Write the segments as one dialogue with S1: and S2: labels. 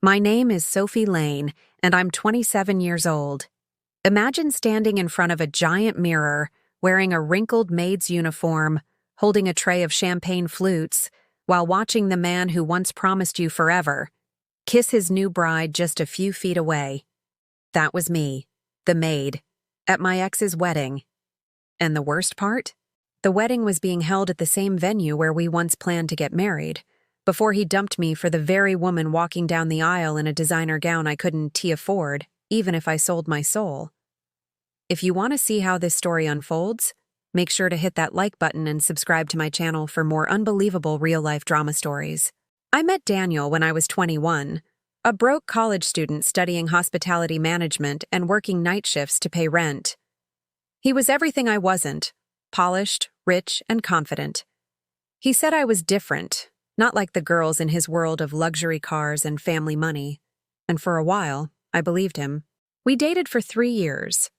S1: My name is Sophie Lane, and I'm 27 years old. Imagine standing in front of a giant mirror, wearing a wrinkled maid's uniform, holding a tray of champagne flutes, while watching the man who once promised you forever kiss his new bride just a few feet away. That was me, the maid, at my ex's wedding. And the worst part? The wedding was being held at the same venue where we once planned to get married, before he dumped me for the very woman walking down the aisle in a designer gown I couldn't afford, even if I sold my soul. If you want to see how this story unfolds, make sure to hit that like button and subscribe to my channel for more unbelievable real-life drama stories. I met Daniel when I was 21, a broke college student studying hospitality management and working night shifts to pay rent. He was everything I wasn't: polished, rich, and confident. He said I was different, not like the girls in his world of luxury cars and family money. And for a while, I believed him. We dated for 3 years.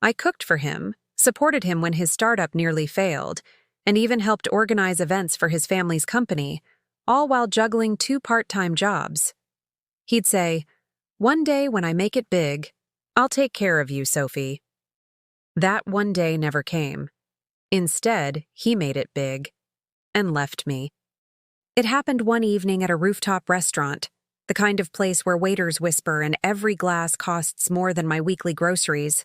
S1: I cooked for him, supported him when his startup nearly failed, and even helped organize events for his family's company, all while juggling 2 part-time jobs. He'd say, "One day when I make it big, I'll take care of you, Sophie." That one day never came. Instead, he made it big and left me. It happened one evening at a rooftop restaurant, the kind of place where waiters whisper and every glass costs more than my weekly groceries.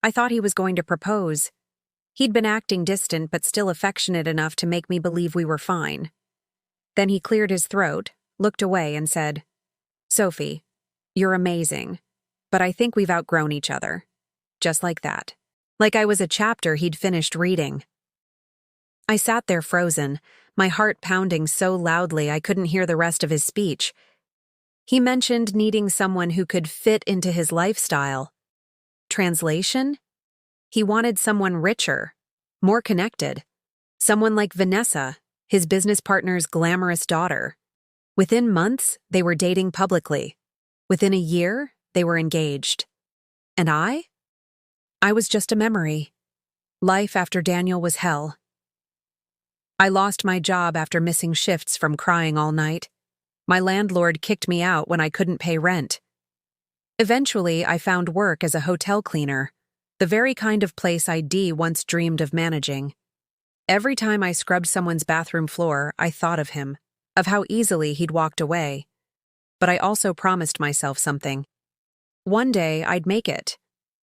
S1: I thought he was going to propose. He'd been acting distant but still affectionate enough to make me believe we were fine. Then he cleared his throat, looked away, and said, "Sophie, you're amazing, but I think we've outgrown each other." Just like that. Like I was a chapter he'd finished reading. I sat there frozen, my heart pounding so loudly I couldn't hear the rest of his speech. He mentioned needing someone who could fit into his lifestyle. Translation? He wanted someone richer, more connected. Someone like Vanessa, his business partner's glamorous daughter. Within months, they were dating publicly. Within a year, they were engaged. And I was just a memory. Life after Daniel was hell. I lost my job after missing shifts from crying all night. My landlord kicked me out when I couldn't pay rent. Eventually, I found work as a hotel cleaner, the very kind of place I once dreamed of managing. Every time I scrubbed someone's bathroom floor, I thought of him, of how easily he'd walked away. But I also promised myself something. One day, I'd make it.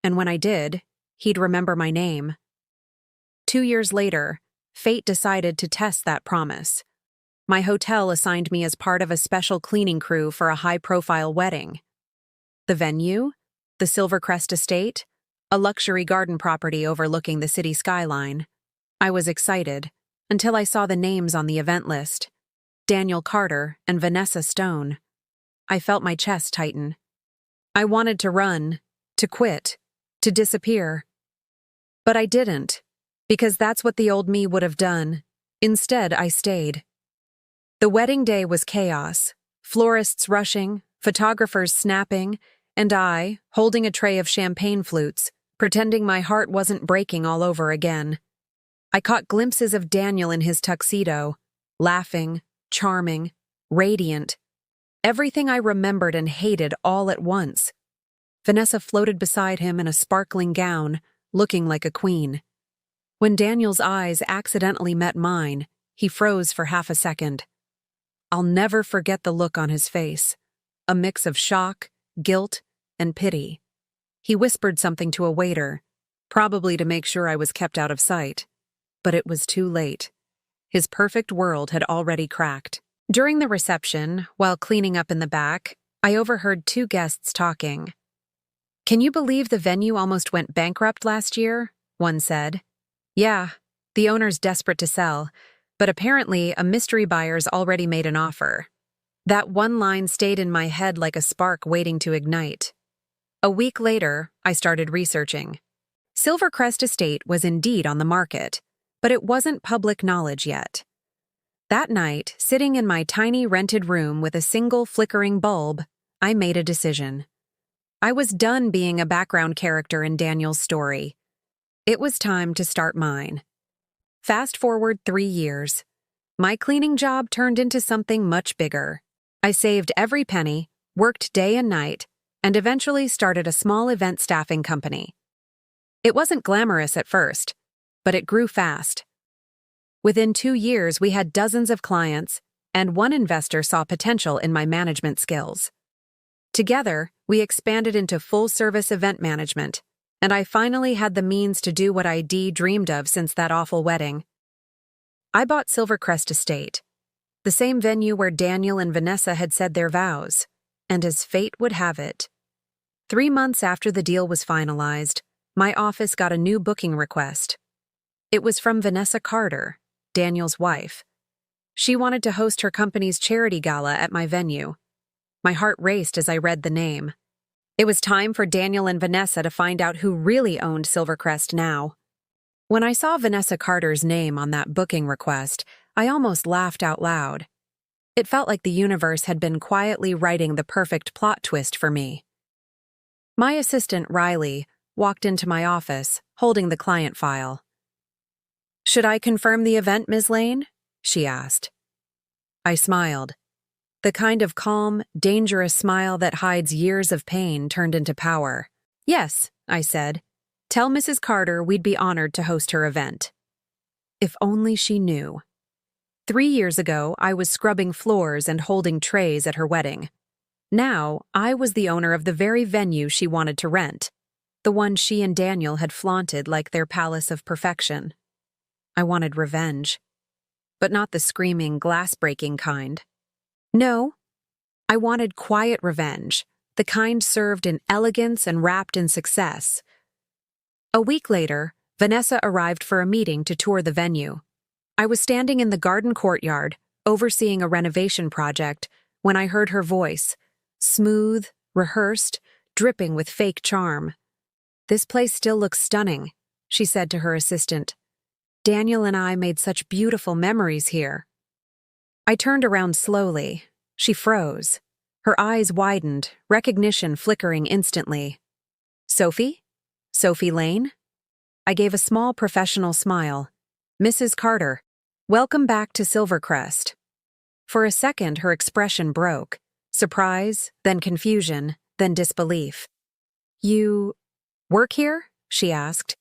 S1: And when I did, he'd remember my name. 2 years later, fate decided to test that promise. My hotel assigned me as part of a special cleaning crew for a high-profile wedding. The venue? The Silvercrest Estate? A luxury garden property overlooking the city skyline. I was excited, until I saw the names on the event list. Daniel Carter and Vanessa Stone. I felt my chest tighten. I wanted to run, to quit, to disappear. But I didn't, because that's what the old me would have done. Instead, I stayed. The wedding day was chaos, florists rushing, photographers snapping, and I, holding a tray of champagne flutes, pretending my heart wasn't breaking all over again. I caught glimpses of Daniel in his tuxedo, laughing, charming, radiant. Everything I remembered and hated all at once. Vanessa floated beside him in a sparkling gown, looking like a queen. When Daniel's eyes accidentally met mine, he froze for half a second. I'll never forget the look on his face, a mix of shock, guilt, and pity. He whispered something to a waiter, probably to make sure I was kept out of sight. But it was too late. His perfect world had already cracked. During the reception, while cleaning up in the back, I overheard 2 guests talking. "Can you believe the venue almost went bankrupt last year?" one said. "Yeah, the owner's desperate to sell, but apparently a mystery buyer's already made an offer." That one line stayed in my head like a spark waiting to ignite. A week later, I started researching. Silvercrest Estate was indeed on the market, but it wasn't public knowledge yet. That night, sitting in my tiny rented room with a single flickering bulb, I made a decision. I was done being a background character in Daniel's story. It was time to start mine. Fast forward 3 years. My cleaning job turned into something much bigger. I saved every penny, worked day and night, and eventually started a small event staffing company. It wasn't glamorous at first, but it grew fast. Within 2 years, we had dozens of clients, and one investor saw potential in my management skills. Together, we expanded into full-service event management, and I finally had the means to do what I dreamed of since that awful wedding. I bought Silvercrest Estate, the same venue where Daniel and Vanessa had said their vows, and as fate would have it, 3 months after the deal was finalized, my office got a new booking request. It was from Vanessa Carter, Daniel's wife. She wanted to host her company's charity gala at my venue. My heart raced as I read the name. It was time for Daniel and Vanessa to find out who really owned Silvercrest now. When I saw Vanessa Carter's name on that booking request, I almost laughed out loud. It felt like the universe had been quietly writing the perfect plot twist for me. My assistant, Riley, walked into my office, holding the client file. "Should I confirm the event, Ms. Lane?" she asked. I smiled. The kind of calm, dangerous smile that hides years of pain turned into power. "Yes," I said. "Tell Mrs. Carter we'd be honored to host her event." If only she knew. 3 years ago, I was scrubbing floors and holding trays at her wedding. Now, I was the owner of the very venue she wanted to rent, the one she and Daniel had flaunted like their palace of perfection. I wanted revenge, but not the screaming, glass-breaking kind. No, I wanted quiet revenge, the kind served in elegance and wrapped in success. A week later, Vanessa arrived for a meeting to tour the venue. I was standing in the garden courtyard, overseeing a renovation project, when I heard her voice, smooth, rehearsed, dripping with fake charm. "This place still looks stunning," she said to her assistant. "Daniel and I made such beautiful memories here." I turned around slowly. She froze. Her eyes widened, recognition flickering instantly. "Sophie? Sophie Lane?" I gave a small professional smile. "Mrs. Carter, welcome back to Silvercrest." For a second, her expression broke. Surprise, then confusion, then disbelief. "You work here?" she asked.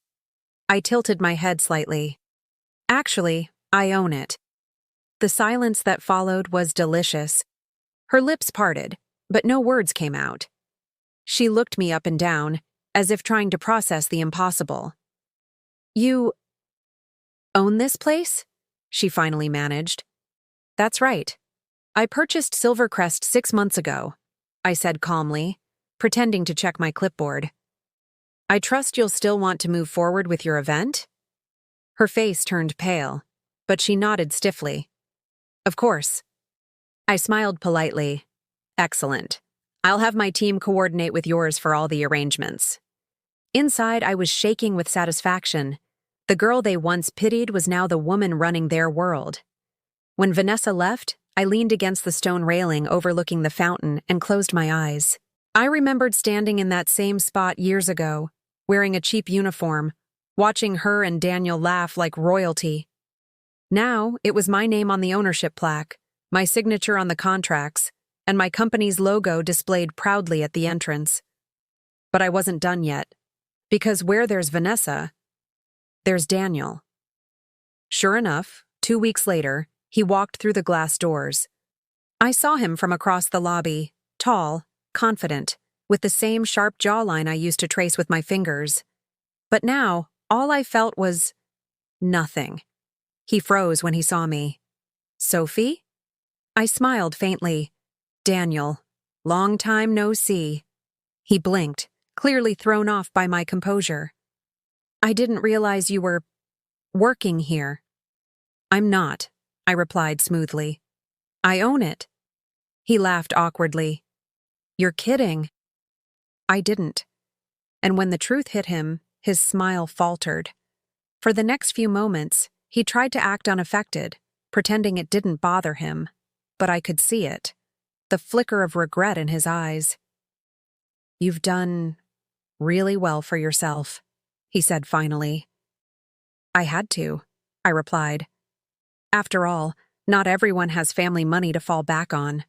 S1: I tilted my head slightly. "Actually, I own it." The silence that followed was delicious. Her lips parted, but no words came out. She looked me up and down, as if trying to process the impossible. "You own this place?" she finally managed. "That's right. I purchased Silvercrest 6 months ago," I said calmly, pretending to check my clipboard. "I trust you'll still want to move forward with your event?" Her face turned pale, but she nodded stiffly. "Of course." I smiled politely. "Excellent. I'll have my team coordinate with yours for all the arrangements." Inside, I was shaking with satisfaction. The girl they once pitied was now the woman running their world. When Vanessa left, I leaned against the stone railing overlooking the fountain and closed my eyes. I remembered standing in that same spot years ago, wearing a cheap uniform, watching her and Daniel laugh like royalty. Now, it was my name on the ownership plaque, my signature on the contracts, and my company's logo displayed proudly at the entrance. But I wasn't done yet, because where there's Vanessa, there's Daniel. Sure enough, 2 weeks later, he walked through the glass doors. I saw him from across the lobby, tall, confident, with the same sharp jawline I used to trace with my fingers. But now, all I felt was nothing. He froze when he saw me. "Sophie?" I smiled faintly. "Daniel, long time no see." He blinked, clearly thrown off by my composure. "I didn't realize you were working here." "I'm not," I replied smoothly. "I own it." He laughed awkwardly. "You're kidding." I didn't. And when the truth hit him, his smile faltered. For the next few moments, he tried to act unaffected, pretending it didn't bother him. But I could see it, the flicker of regret in his eyes. "You've done really well for yourself," he said finally. "I had to," I replied. "After all, not everyone has family money to fall back on."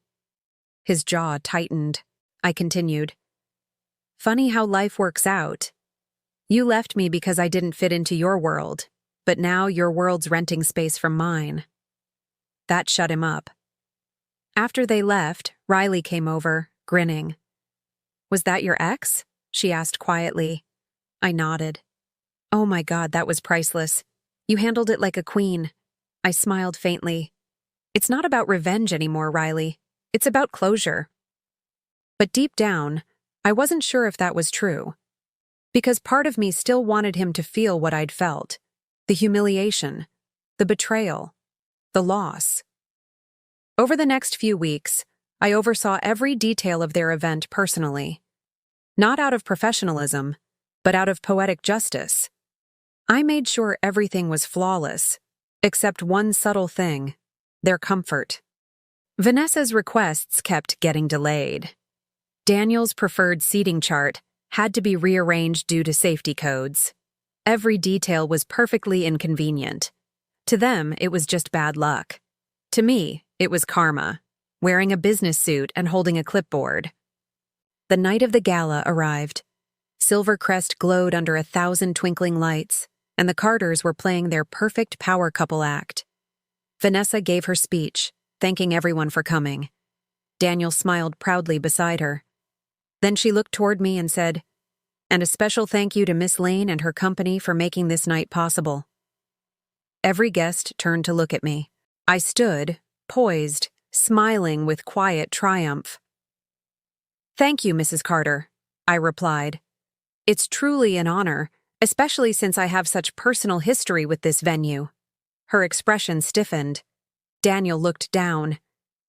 S1: His jaw tightened. I continued. Funny how life works out. You left me because I didn't fit into your world, but now your world's renting space from mine. That shut him up. After they left, Riley came over, grinning. Was that your ex? She asked quietly. I nodded. Oh my God, that was priceless. You handled it like a queen. I smiled faintly. It's not about revenge anymore, Riley. It's about closure. But deep down, I wasn't sure if that was true. Because part of me still wanted him to feel what I'd felt. The humiliation, the betrayal, the loss. Over the next few weeks, I oversaw every detail of their event personally. Not out of professionalism, but out of poetic justice. I made sure everything was flawless, except one subtle thing: their comfort. Vanessa's requests kept getting delayed. Daniel's preferred seating chart had to be rearranged due to safety codes. Every detail was perfectly inconvenient. To them, it was just bad luck. To me, it was karma, wearing a business suit and holding a clipboard. The night of the gala arrived. Silvercrest glowed under 1,000 twinkling lights, and the Carters were playing their perfect power couple act. Vanessa gave her speech, thanking everyone for coming. Daniel smiled proudly beside her. Then she looked toward me and said, "And a special thank you to Miss Lane and her company for making this night possible." Every guest turned to look at me. I stood, poised, smiling with quiet triumph. "Thank you, Mrs. Carter," I replied. "It's truly an honor, especially since I have such personal history with this venue." Her expression stiffened. Daniel looked down.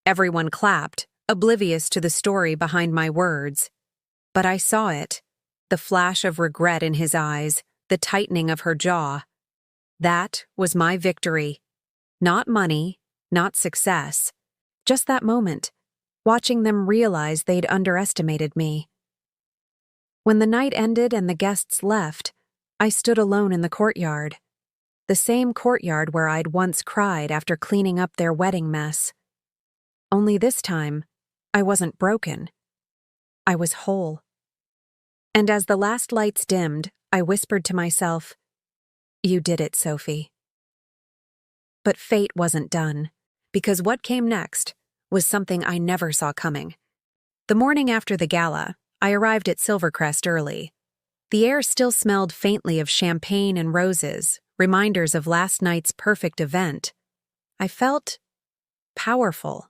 S1: Everyone clapped, oblivious to the story behind my words. But I saw it, the flash of regret in his eyes, the tightening of her jaw. That was my victory. Not money, not success. Just that moment, watching them realize they'd underestimated me. When the night ended and the guests left, I stood alone in the courtyard. The same courtyard where I'd once cried after cleaning up their wedding mess. Only this time, I wasn't broken. I was whole. And as the last lights dimmed, I whispered to myself, "You did it, Sophie." But fate wasn't done, because what came next was something I never saw coming. The morning after the gala, I arrived at Silvercrest early. The air still smelled faintly of champagne and roses, reminders of last night's perfect event. I felt powerful.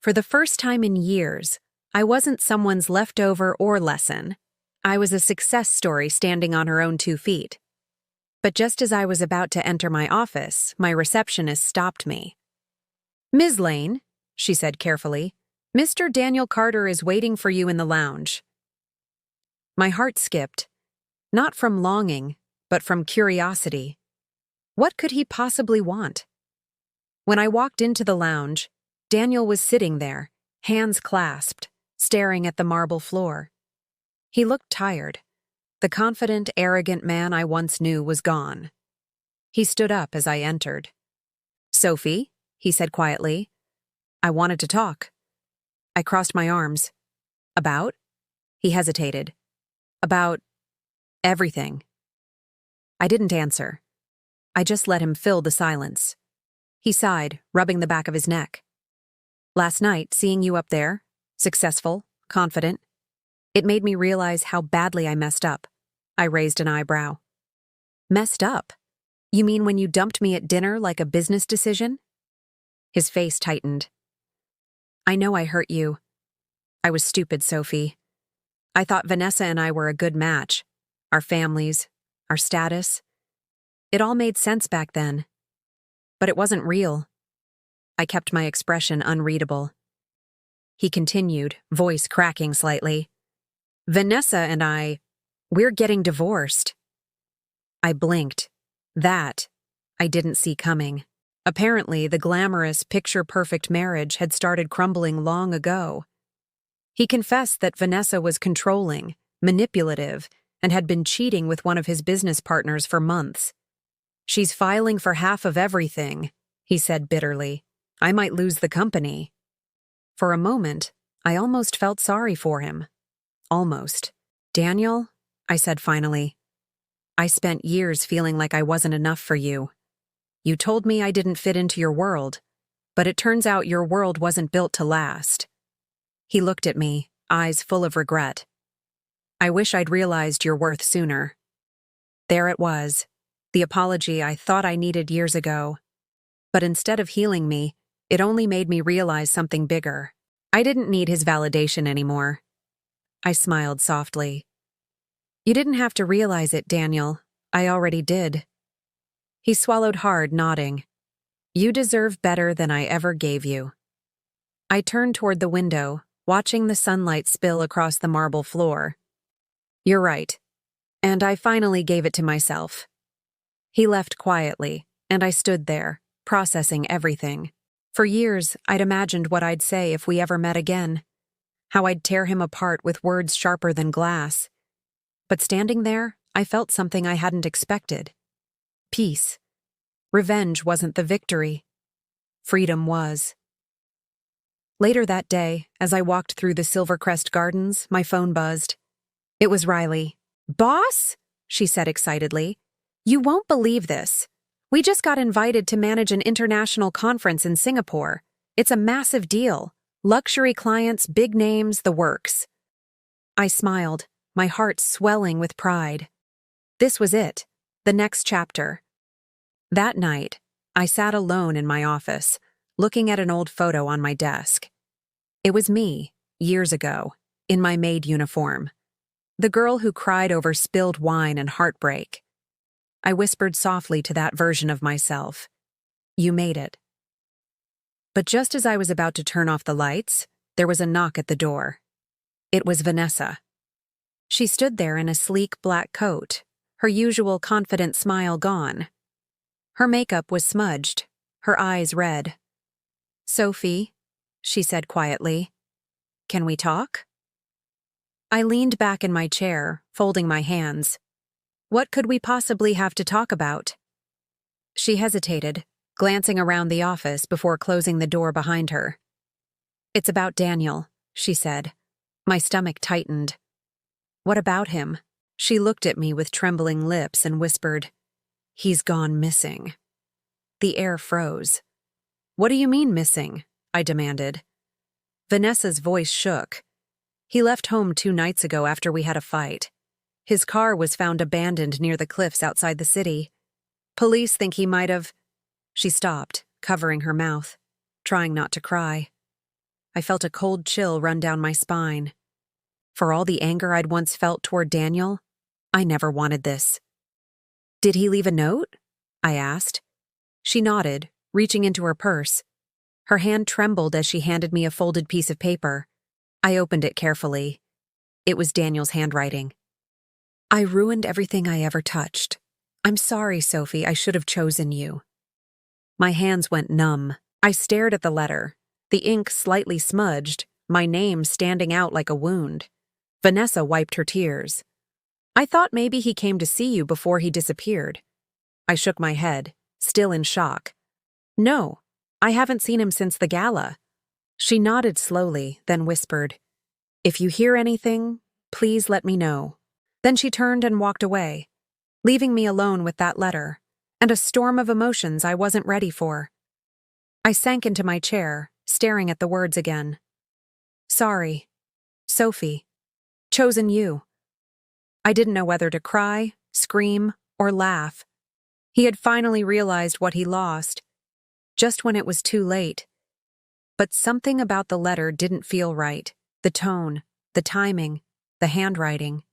S1: For the first time in years, I wasn't someone's leftover or lesson. I was a success story standing on her own 2 feet. But just as I was about to enter my office, my receptionist stopped me. "Ms. Lane," she said carefully, "Mr. Daniel Carter is waiting for you in the lounge." My heart skipped, not from longing, but from curiosity. What could he possibly want? When I walked into the lounge, Daniel was sitting there, hands clasped, staring at the marble floor. He looked tired. The confident, arrogant man I once knew was gone. He stood up as I entered. "Sophie," he said quietly, "I wanted to talk." I crossed my arms. "About?" He hesitated. "About everything." I didn't answer. I just let him fill the silence. He sighed, rubbing the back of his neck. "Last night, seeing you up there, successful, confident, it made me realize how badly I messed up." I raised an eyebrow. "Messed up? You mean when you dumped me at dinner like a business decision?" His face tightened. "I know I hurt you. I was stupid, Sophie. I thought Vanessa and I were a good match. Our families, our status. It all made sense back then. But it wasn't real." I kept my expression unreadable. He continued, voice cracking slightly. "Vanessa and we're getting divorced." I blinked. That I didn't see coming. Apparently, the glamorous, picture-perfect marriage had started crumbling long ago. He confessed that Vanessa was controlling, manipulative, and had been cheating with one of his business partners for months. "She's filing for half of everything," he said bitterly. "I might lose the company." For a moment, I almost felt sorry for him. Almost. "Daniel," I said finally, "I spent years feeling like I wasn't enough for you. You told me I didn't fit into your world, but it turns out your world wasn't built to last." He looked at me, eyes full of regret. "I wish I'd realized your worth sooner." There it was, the apology I thought I needed years ago. But instead of healing me, it only made me realize something bigger. I didn't need his validation anymore. I smiled softly. "You didn't have to realize it, Daniel. I already did." He swallowed hard, nodding. "You deserve better than I ever gave you." I turned toward the window, watching the sunlight spill across the marble floor. "You're right. And I finally gave it to myself." He left quietly, and I stood there, processing everything. For years, I'd imagined what I'd say if we ever met again. How I'd tear him apart with words sharper than glass. But standing there, I felt something I hadn't expected. Peace. Revenge wasn't the victory. Freedom was. Later that day, as I walked through the Silvercrest Gardens, my phone buzzed. It was Riley. "Boss?" she said excitedly. "You won't believe this. We just got invited to manage an international conference in Singapore. It's a massive deal. Luxury clients, big names, the works." I smiled, my heart swelling with pride. This was it, the next chapter. That night, I sat alone in my office, looking at an old photo on my desk. It was me, years ago, in my maid uniform. The girl who cried over spilled wine and heartbreak. I whispered softly to that version of myself, "You made it." But just as I was about to turn off the lights, there was a knock at the door. It was Vanessa. She stood there in a sleek black coat, her usual confident smile gone. Her makeup was smudged, her eyes red. "Sophie," she said quietly, "can we talk?" I leaned back in my chair, folding my hands. What could we possibly have to talk about? She hesitated, glancing around the office before closing the door behind her. "It's about Daniel," she said. My stomach tightened. "What about him?" She looked at me with trembling lips and whispered, "He's gone missing." The air froze. "What do you mean missing?" I demanded. Vanessa's voice shook. "He left home 2 nights ago after we had a fight. His car was found abandoned near the cliffs outside the city. Police think he might have—" She stopped, covering her mouth, trying not to cry. I felt a cold chill run down my spine. For all the anger I'd once felt toward Daniel, I never wanted this. "Did he leave a note?" I asked. She nodded, reaching into her purse. Her hand trembled as she handed me a folded piece of paper. I opened it carefully. It was Daniel's handwriting. "I ruined everything I ever touched. I'm sorry, Sophie, I should have chosen you." My hands went numb. I stared at the letter, the ink slightly smudged, my name standing out like a wound. Vanessa wiped her tears. "I thought maybe he came to see you before he disappeared." I shook my head, still in shock. "No, I haven't seen him since the gala." She nodded slowly, then whispered, "If you hear anything, please let me know." Then she turned and walked away, leaving me alone with that letter, and a storm of emotions I wasn't ready for. I sank into my chair, staring at the words again. "Sorry. Sophie. Chosen you." I didn't know whether to cry, scream, or laugh. He had finally realized what he lost, just when it was too late. But something about the letter didn't feel right. The tone, the timing, the handwriting.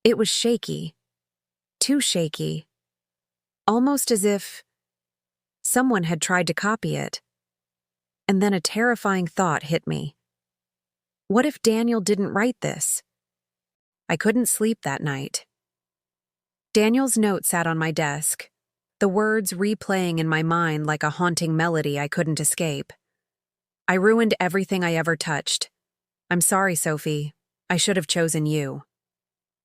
S1: It was shaky. Too shaky. Almost as if someone had tried to copy it. And then a terrifying thought hit me. What if Daniel didn't write this? I couldn't sleep that night. Daniel's note sat on my desk, the words replaying in my mind like a haunting melody I couldn't escape. "I ruined everything I ever touched. I'm sorry, Sophie. I should have chosen you."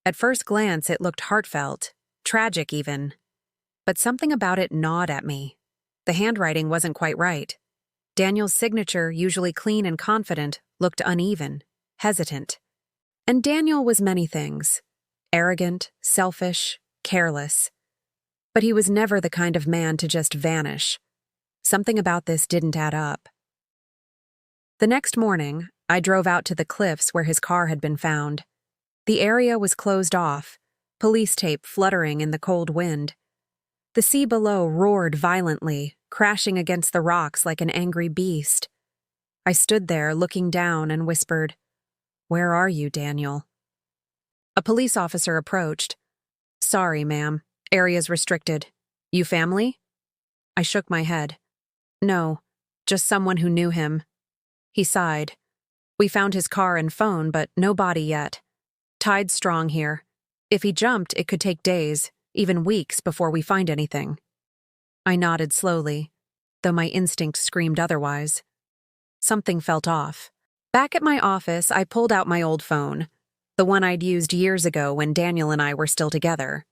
S1: At first glance, it looked heartfelt, tragic even. But something about it gnawed at me. The handwriting wasn't quite right. Daniel's signature, usually clean and confident, looked uneven, hesitant. And Daniel was many things: arrogant, selfish, careless. But he was never the kind of man to just vanish. Something about this didn't add up. The next morning, I drove out to the cliffs where his car had been found. The area was closed off, police tape fluttering in the cold wind. The sea below roared violently, crashing against the rocks like an angry beast. I stood there looking down and whispered, "Where are you, Daniel?" A police officer approached. "Sorry, ma'am. Area's restricted. You family?" I shook my head. "No, just someone who knew him." He sighed. "We found his car and phone, but no body yet. Tide's strong here. If he jumped, it could take days, even weeks, before we find anything." I nodded slowly, though my instincts screamed otherwise. Something felt off. Back at my office, I pulled out my old phone, the one I'd used years ago when Daniel and I were still together.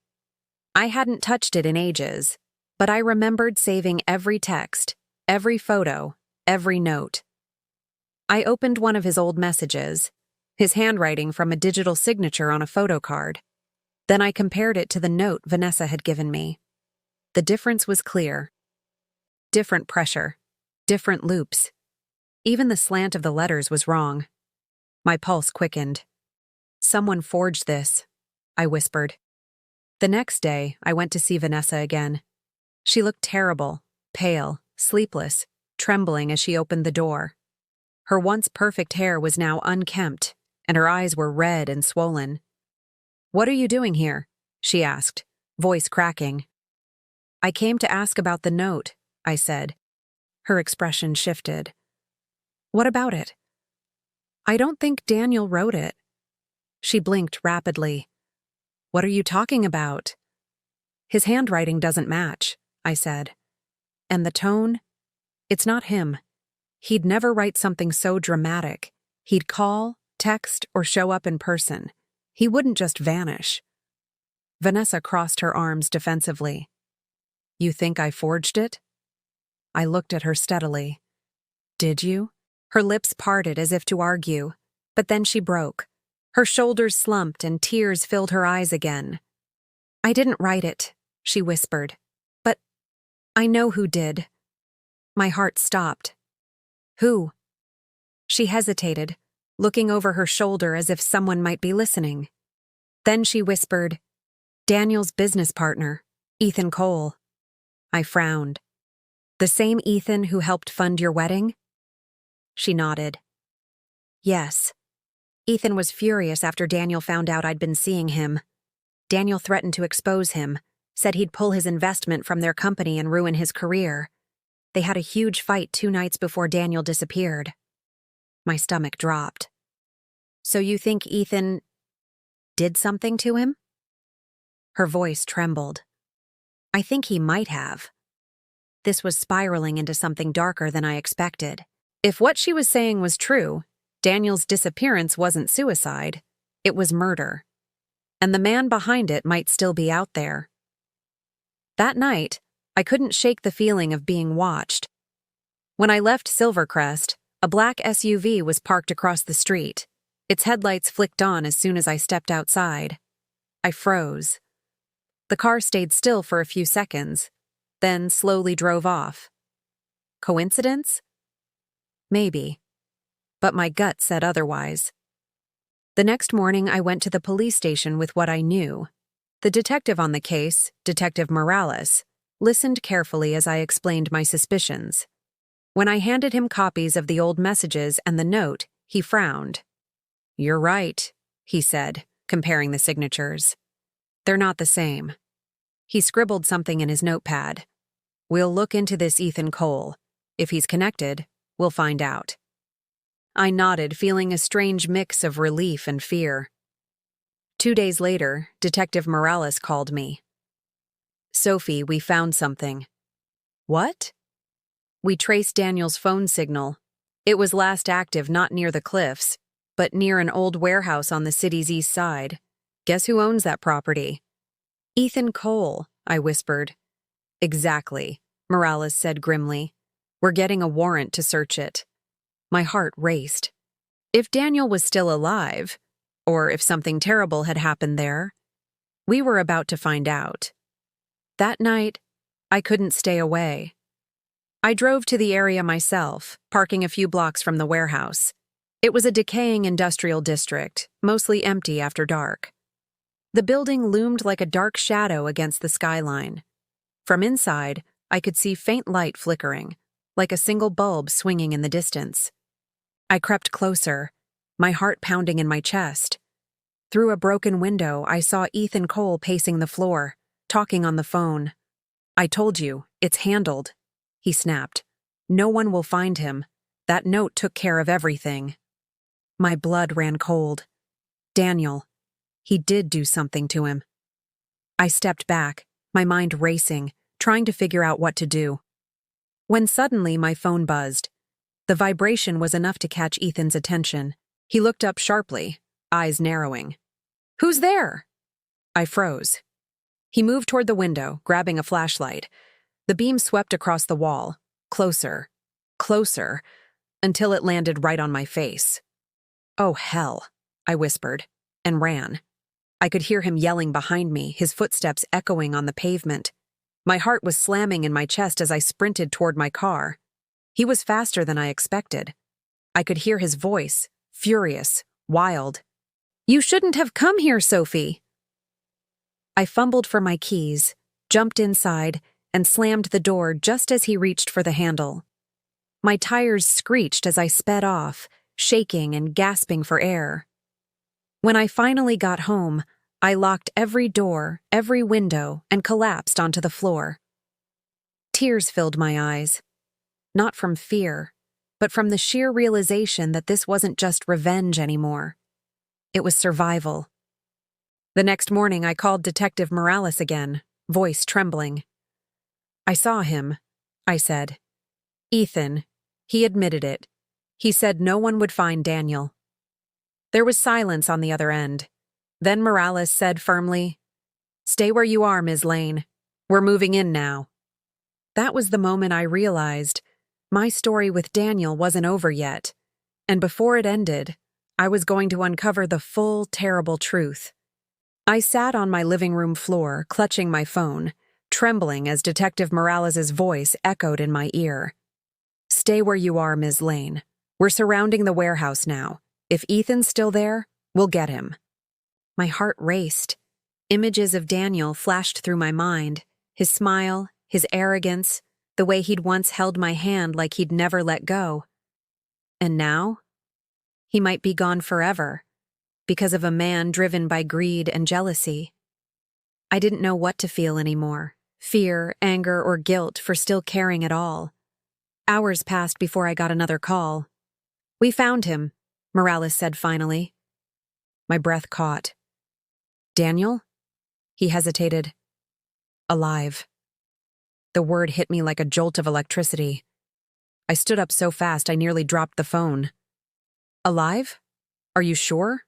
S1: I hadn't touched it in ages, but I remembered saving every text, every photo, every note. I opened one of his old messages, his handwriting from a digital signature on a photo card. Then I compared it to the note Vanessa had given me. The difference was clear. Different pressure, different loops. Even the slant of the letters was wrong. My pulse quickened. "Someone forged this," I whispered. The next day, I went to see Vanessa again. She looked terrible, pale, sleepless, trembling as she opened the door. Her once perfect hair was now unkempt, and her eyes were red and swollen. "What are you doing here?" she asked, voice cracking. "I came to ask about the note," I said. Her expression shifted. "What about it?" "I don't think Daniel wrote it." She blinked rapidly. "What are you talking about?" "His handwriting doesn't match," I said. "And the tone? It's not him. He'd never write something so dramatic. He'd call, text, or show up in person. He wouldn't just vanish." Vanessa crossed her arms defensively. "You think I forged it?" I looked at her steadily. "Did you?" Her lips parted as if to argue, but then she broke. Her shoulders slumped and tears filled her eyes again. "I didn't write it," she whispered. "But I know who did." My heart stopped. "Who?" She hesitated, looking over her shoulder as if someone might be listening. Then she whispered, "Daniel's business partner, Ethan Cole." I frowned. "The same Ethan who helped fund your wedding?" She nodded. "Yes. Ethan was furious after Daniel found out I'd been seeing him. Daniel threatened to expose him, said he'd pull his investment from their company and ruin his career. They had a huge fight 2 nights before Daniel disappeared." My stomach dropped. "So you think Ethan did something to him?" Her voice trembled. "I think he might have." This was spiraling into something darker than I expected. If what she was saying was true, Daniel's disappearance wasn't suicide, it was murder. And the man behind it might still be out there. That night, I couldn't shake the feeling of being watched. When I left Silvercrest, a black SUV was parked across the street. Its headlights flicked on as soon as I stepped outside. I froze. The car stayed still for a few seconds, then slowly drove off. Coincidence? Maybe. But my gut said otherwise. The next morning, I went to the police station with what I knew. The detective on the case, Detective Morales, listened carefully as I explained my suspicions. When I handed him copies of the old messages and the note, he frowned. "You're right," he said, comparing the signatures. "They're not the same." He scribbled something in his notepad. "We'll look into this Ethan Cole. If he's connected, we'll find out." I nodded, feeling a strange mix of relief and fear. 2 days later, Detective Morales called me. "Sophie, we found something." "What?" "We traced Daniel's phone signal. It was last active not near the cliffs, but near an old warehouse on the city's east side. Guess who owns that property?" "Ethan Cole," I whispered. "Exactly," Morales said grimly. We're getting a warrant to search it. My heart raced. If Daniel was still alive, or if something terrible had happened there, we were about to find out. That night, I couldn't stay away. I drove to the area myself, parking a few blocks from the warehouse. It was a decaying industrial district, mostly empty after dark. The building loomed like a dark shadow against the skyline. From inside, I could see faint light flickering, like a single bulb swinging in the distance. I crept closer, my heart pounding in my chest. Through a broken window, I saw Ethan Cole pacing the floor, talking on the phone. "I told you, it's handled," he snapped. "No one will find him. That note took care of everything." My blood ran cold. Daniel. He did do something to him. I stepped back, my mind racing, trying to figure out what to do. When suddenly my phone buzzed. The vibration was enough to catch Ethan's attention. He looked up sharply, eyes narrowing. "Who's there?" I froze. He moved toward the window, grabbing a flashlight. The beam swept across the wall, closer, closer, until it landed right on my face. "Oh, hell," I whispered, and ran. I could hear him yelling behind me, his footsteps echoing on the pavement. My heart was slamming in my chest as I sprinted toward my car. He was faster than I expected. I could hear his voice, furious, wild. "You shouldn't have come here, Sophie." I fumbled for my keys, jumped inside, and slammed the door just as he reached for the handle. My tires screeched as I sped off, shaking and gasping for air. When I finally got home, I locked every door, every window, and collapsed onto the floor. Tears filled my eyes. Not from fear, but from the sheer realization that this wasn't just revenge anymore. It was survival. The next morning, I called Detective Morales again, voice trembling. "I saw him," I said. "Ethan." He admitted it. He said no one would find Daniel. There was silence on the other end. Then Morales said firmly, "Stay where you are, Ms. Lane. We're moving in now." That was the moment I realized my story with Daniel wasn't over yet, and before it ended, I was going to uncover the full, terrible truth. I sat on my living room floor, clutching my phone, trembling as Detective Morales's voice echoed in my ear. "Stay where you are, Ms. Lane. We're surrounding the warehouse now. If Ethan's still there, we'll get him." My heart raced. Images of Daniel flashed through my mind, his smile, his arrogance, the way he'd once held my hand like he'd never let go. And now? He might be gone forever, because of a man driven by greed and jealousy. I didn't know what to feel anymore, fear, anger, or guilt for still caring at all. Hours passed before I got another call. "We found him," Morales said finally. My breath caught. "Daniel?" He hesitated. "Alive." The word hit me like a jolt of electricity. I stood up so fast I nearly dropped the phone. "Alive? Are you sure?"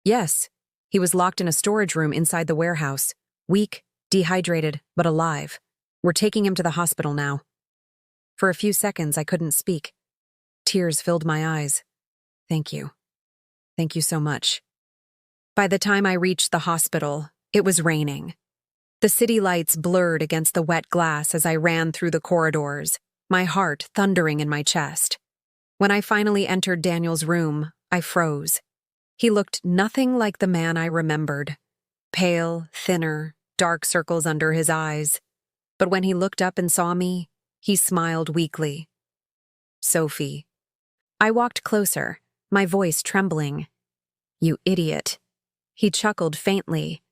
S1: "Yes. He was locked in a storage room inside the warehouse. Weak, dehydrated, but alive. We're taking him to the hospital now." For a few seconds, I couldn't speak. Tears filled my eyes. "Thank you. Thank you so much." By the time I reached the hospital, it was raining. The city lights blurred against the wet glass as I ran through the corridors, my heart thundering in my chest. When I finally entered Daniel's room, I froze. He looked nothing like the man I remembered. Pale, thinner, dark circles under his eyes. But when he looked up and saw me, he smiled weakly. "Sophie." I walked closer, my voice trembling. "You idiot." He chuckled faintly.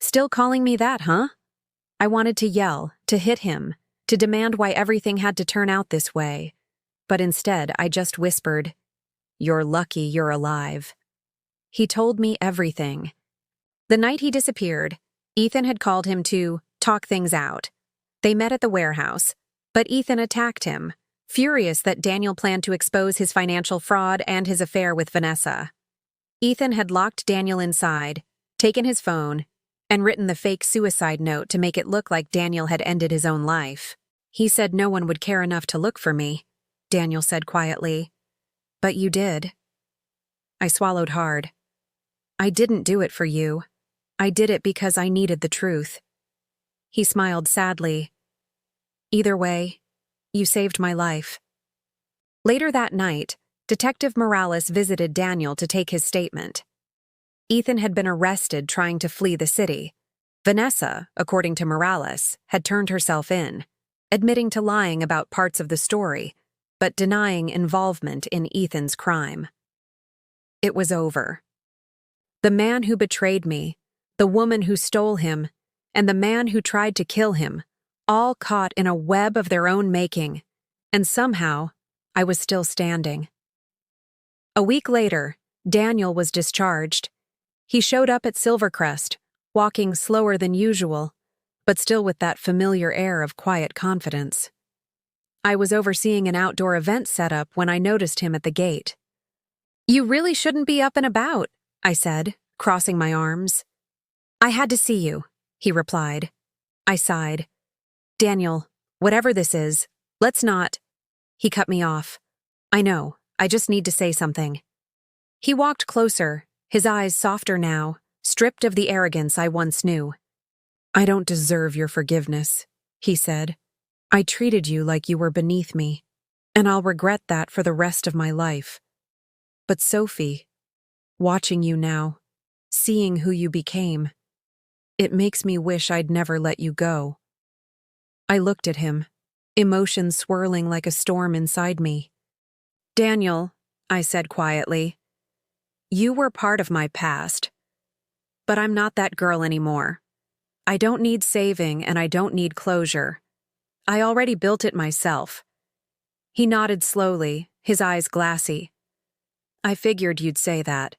S1: "Still calling me that, huh?" I wanted to yell, to hit him, to demand why everything had to turn out this way. But instead, I just whispered, "You're lucky you're alive." He told me everything. The night he disappeared, Ethan had called him to talk things out. They met at the warehouse, but Ethan attacked him, furious that Daniel planned to expose his financial fraud and his affair with Vanessa. Ethan had locked Daniel inside, taken his phone, and written the fake suicide note to make it look like Daniel had ended his own life. He said no one would care enough to look for me, Daniel said quietly. But you did. I swallowed hard. I didn't do it for you. I did it because I needed the truth. He smiled sadly. Either way, you saved my life. Later that night, Detective Morales visited Daniel to take his statement. Ethan had been arrested trying to flee the city. Vanessa, according to Morales, had turned herself in, admitting to lying about parts of the story, but denying involvement in Ethan's crime. It was over. The man who betrayed me, the woman who stole him, and the man who tried to kill him, all caught in a web of their own making, and somehow, I was still standing. A week later, Daniel was discharged. He showed up at Silvercrest, walking slower than usual, but still with that familiar air of quiet confidence. I was overseeing an outdoor event setup when I noticed him at the gate. "You really shouldn't be up and about," I said, crossing my arms. "I had to see you," he replied. I sighed. "Daniel, whatever this is, let's not—" He cut me off. "I know, I just need to say something." He walked closer, his eyes softer now, stripped of the arrogance I once knew. "I don't deserve your forgiveness," he said. "I treated you like you were beneath me, and I'll regret that for the rest of my life. But Sophie, watching you now, seeing who you became, it makes me wish I'd never let you go." I looked at him, emotions swirling like a storm inside me. "Daniel," I said quietly, "you were part of my past. But I'm not that girl anymore. I don't need saving and I don't need closure. I already built it myself." He nodded slowly, his eyes glassy. "I figured you'd say that."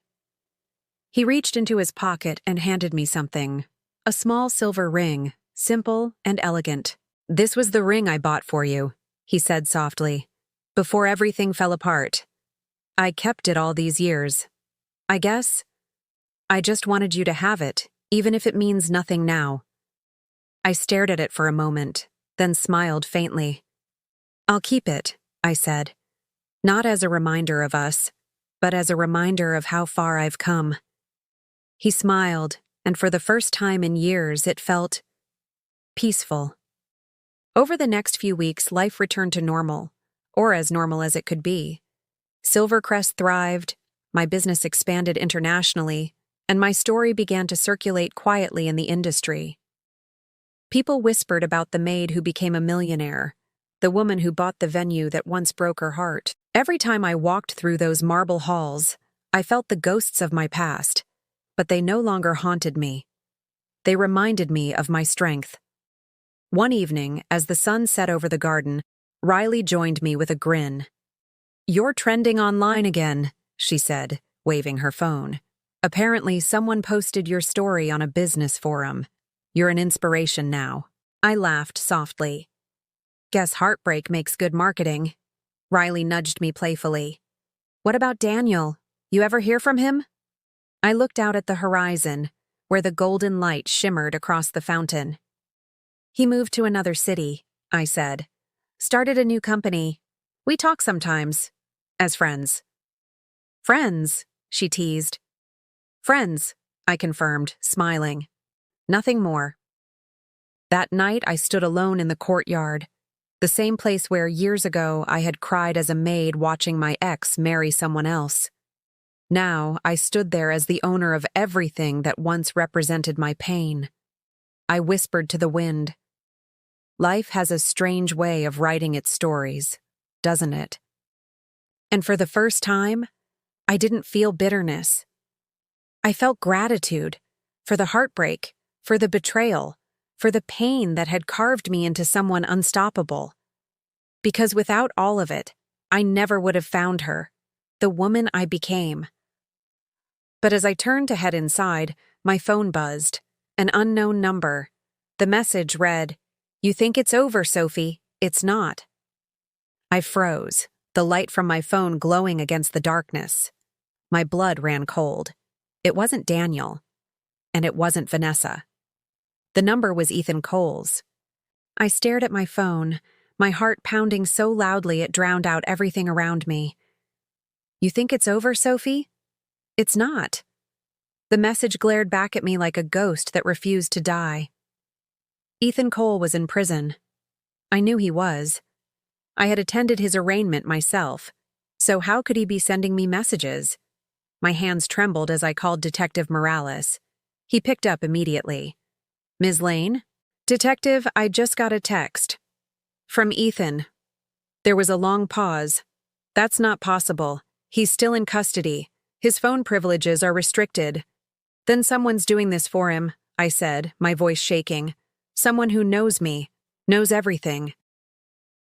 S1: He reached into his pocket and handed me something. A small silver ring, simple and elegant. "This was the ring I bought for you," he said softly, "before everything fell apart. I kept it all these years. I guess I just wanted you to have it, even if it means nothing now." I stared at it for a moment, then smiled faintly. "I'll keep it," I said, "not as a reminder of us, but as a reminder of how far I've come." He smiled, and for the first time in years it felt peaceful. Over the next few weeks, life returned to normal, or as normal as it could be. Silvercrest thrived, my business expanded internationally, and my story began to circulate quietly in the industry. People whispered about the maid who became a millionaire, the woman who bought the venue that once broke her heart. Every time I walked through those marble halls, I felt the ghosts of my past, but they no longer haunted me. They reminded me of my strength. One evening, as the sun set over the garden, Riley joined me with a grin. "You're trending online again," she said, waving her phone. "Apparently, someone posted your story on a business forum. You're an inspiration now." I laughed softly. "Guess heartbreak makes good marketing." Riley nudged me playfully. "What about Daniel? You ever hear from him?" I looked out at the horizon, where the golden light shimmered across the fountain. "He moved to another city," I said. "Started a new company. We talk sometimes. As friends." "Friends?" she teased. "Friends," I confirmed, smiling. "Nothing more." That night I stood alone in the courtyard, the same place where years ago I had cried as a maid watching my ex marry someone else. Now I stood there as the owner of everything that once represented my pain. I whispered to the wind. Life has a strange way of writing its stories, doesn't it? And for the first time, I didn't feel bitterness. I felt gratitude for the heartbreak, for the betrayal, for the pain that had carved me into someone unstoppable. Because without all of it, I never would have found her, the woman I became. But as I turned to head inside, my phone buzzed. An unknown number. The message read, "You think it's over, Sophie. It's not." I froze, the light from my phone glowing against the darkness. My blood ran cold. It wasn't Daniel, and it wasn't Vanessa. The number was Ethan Cole's. I stared at my phone, my heart pounding so loudly it drowned out everything around me. "You think it's over, Sophie? It's not." The message glared back at me like a ghost that refused to die. Ethan Cole was in prison. I knew he was. I had attended his arraignment myself, so how could he be sending me messages? My hands trembled as I called Detective Morales. He picked up immediately. "Ms. Lane?" "Detective, I just got a text." "From Ethan." There was a long pause. "That's not possible. He's still in custody. His phone privileges are restricted." "Then someone's doing this for him," I said, my voice shaking. "Someone who knows me, knows everything."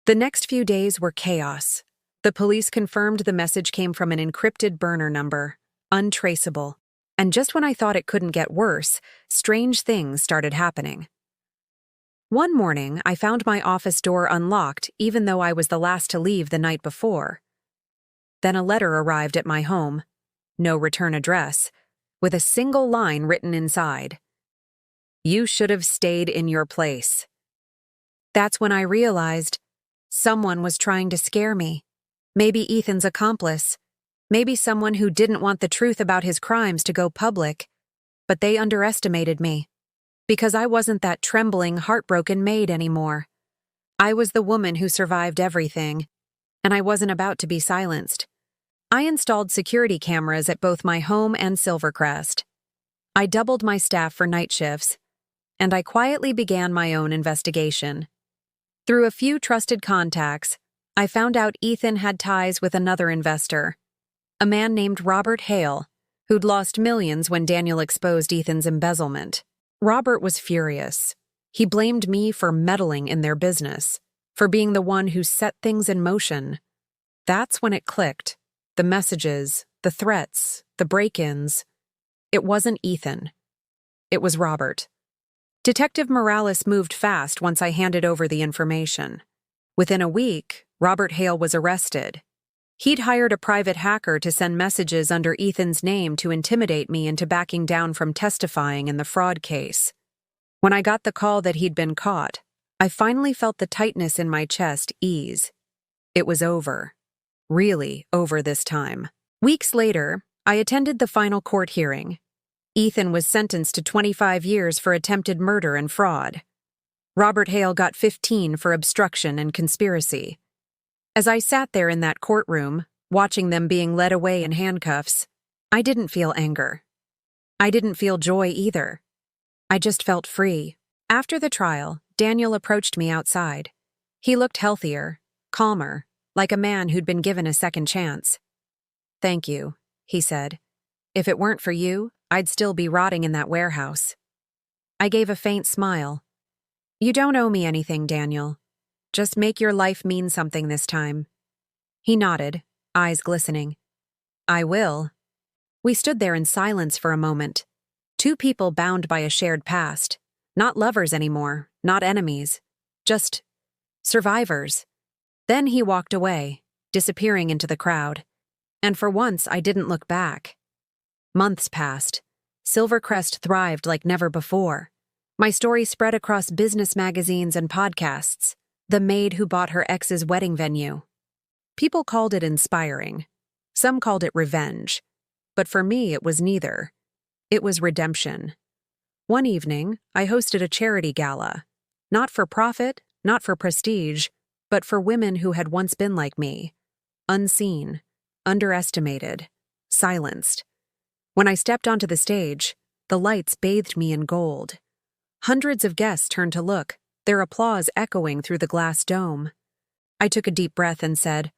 S1: The next few days were chaos. The police confirmed the message came from an encrypted burner number, untraceable. And just when I thought it couldn't get worse, strange things started happening. One morning, I found my office door unlocked even though I was the last to leave the night before. Then a letter arrived at my home, no return address, with a single line written inside. "You should have stayed in your place." That's when I realized someone was trying to scare me. Maybe Ethan's accomplice. Maybe someone who didn't want the truth about his crimes to go public. But they underestimated me. Because I wasn't that trembling, heartbroken maid anymore. I was the woman who survived everything. And I wasn't about to be silenced. I installed security cameras at both my home and Silvercrest. I doubled my staff for night shifts. And I quietly began my own investigation. Through a few trusted contacts, I found out Ethan had ties with another investor, a man named Robert Hale, who'd lost millions when Daniel exposed Ethan's embezzlement. Robert was furious. He blamed me for meddling in their business, for being the one who set things in motion. That's when it clicked. The messages, the threats, the break-ins. It wasn't Ethan. It was Robert. Detective Morales moved fast once I handed over the information. Within a week, Robert Hale was arrested. He'd hired a private hacker to send messages under Ethan's name to intimidate me into backing down from testifying in the fraud case. When I got the call that he'd been caught, I finally felt the tightness in my chest ease. It was over. Really over this time. Weeks later, I attended the final court hearing. Ethan was sentenced to 25 years for attempted murder and fraud. Robert Hale got 15 for obstruction and conspiracy. As I sat there in that courtroom, watching them being led away in handcuffs, I didn't feel anger. I didn't feel joy either. I just felt free. After the trial, Daniel approached me outside. He looked healthier, calmer, like a man who'd been given a second chance. "Thank you," he said. "If it weren't for you, I'd still be rotting in that warehouse." I gave a faint smile. "You don't owe me anything, Daniel. Just make your life mean something this time." He nodded, eyes glistening. "I will." We stood there in silence for a moment. Two people bound by a shared past. Not lovers anymore, not enemies. Just survivors. Then he walked away, disappearing into the crowd. And for once, I didn't look back. Months passed. Silvercrest thrived like never before. My story spread across business magazines and podcasts. The maid who bought her ex's wedding venue. People called it inspiring. Some called it revenge. But for me, it was neither. It was redemption. One evening, I hosted a charity gala. Not for profit, not for prestige, but for women who had once been like me. Unseen, underestimated, silenced. When I stepped onto the stage, the lights bathed me in gold. Hundreds of guests turned to look, their applause echoing through the glass dome. I took a deep breath and said,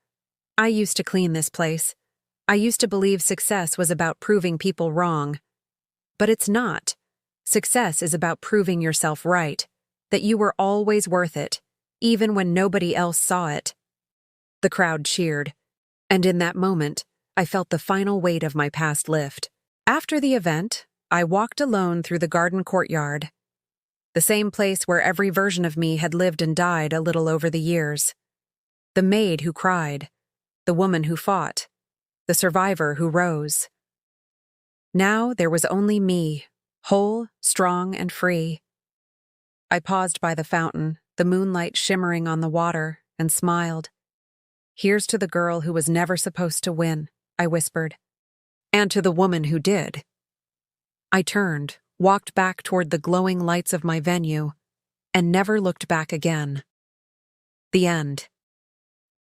S1: "I used to clean this place. I used to believe success was about proving people wrong. But it's not. Success is about proving yourself right, that you were always worth it, even when nobody else saw it." The crowd cheered, and in that moment, I felt the final weight of my past lift. After the event, I walked alone through the garden courtyard. The same place where every version of me had lived and died a little over the years. The maid who cried, the woman who fought, the survivor who rose. Now there was only me, whole, strong, and free. I paused by the fountain, the moonlight shimmering on the water, and smiled. "Here's to the girl who was never supposed to win," I whispered. "And to the woman who did." I turned, walked back toward the glowing lights of my venue, and never looked back again. The end.